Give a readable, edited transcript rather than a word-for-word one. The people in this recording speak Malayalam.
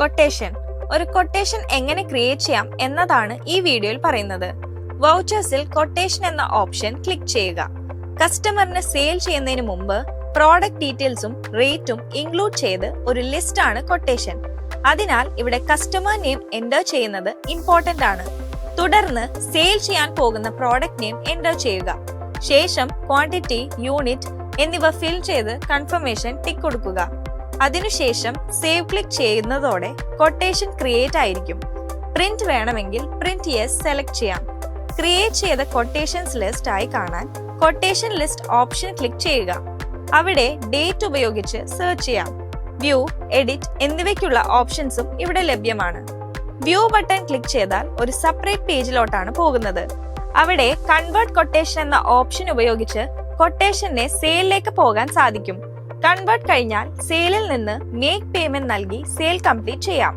കൊട്ടേഷൻ ഒരു കൊട്ടേഷൻ എങ്ങനെ ക്രിയേറ്റ് ചെയ്യാം എന്നതാണ് ഈ വീഡിയോയിൽ പറയുന്നത്. വൗച്ചേഴ്സിൽ കൊട്ടേഷൻ എന്ന ഓപ്ഷൻ ക്ലിക്ക് ചെയ്യുക. കസ്റ്റമറിന് സെയിൽ ചെയ്യുന്നതിന് മുമ്പ് പ്രോഡക്റ്റ് ഡീറ്റെയിൽസും റേറ്റും ഇൻക്ലൂഡ് ചെയ്ത് ഒരു ലിസ്റ്റ് ആണ് കൊട്ടേഷൻ. അതിനാൽ ഇവിടെ കസ്റ്റമർ നെയിം എൻ്റർ ചെയ്യുന്നത് ഇമ്പോർട്ടന്റ് ആണ്. തുടർന്ന് സെയിൽ ചെയ്യാൻ പോകുന്ന പ്രോഡക്റ്റ് നെയിം എൻ്റർ ചെയ്യുക. ശേഷം ക്വാണ്ടിറ്റി, യൂണിറ്റ് എന്നിവ ഫിൽ ചെയ്ത് കൺഫർമേഷൻ ടിക്ക് കൊടുക്കുക. അതിനുശേഷം സേവ് ക്ലിക്ക് ചെയ്യുന്നതോടെ കൊട്ടേഷൻ ക്രിയേറ്റ് ആയിരിക്കും. പ്രിന്റ് വേണമെങ്കിൽ പ്രിന്റ് യെസ് സെലക്ട് ചെയ്യാം. ക്രിയേറ്റ് ചെയ്ത കൊട്ടേഷൻസ് ലിസ്റ്റ് ആയി കാണാൻ കൊട്ടേഷൻ ലിസ്റ്റ് ഓപ്ഷൻ ക്ലിക്ക് ചെയ്യുക. അവിടെ ഡേറ്റ് ഉപയോഗിച്ച് സെർച്ച് ചെയ്യാം. വ്യൂ, എഡിറ്റ് എന്നിവയ്ക്കുള്ള ഓപ്ഷൻസും ഇവിടെ ലഭ്യമാണ്. വ്യൂ ബട്ടൺ ക്ലിക്ക് ചെയ്താൽ ഒരു സെപ്പറേറ്റ് പേജിലോട്ടാണ് പോകുന്നത്. അവിടെ കൺവേർട്ട് കൊട്ടേഷൻ എന്ന ഓപ്ഷൻ ഉപയോഗിച്ച് കൊട്ടേഷനെ സെയിലിലേക്ക് പോകാൻ സാധിക്കും. കൺവേർട്ട് കഴിഞ്ഞാൽ സെയിലിൽ നിന്ന് മേക്ക് പേയ്മെന്റ് നൽകി സെയിൽ കംപ്ലീറ്റ് ചെയ്യാം.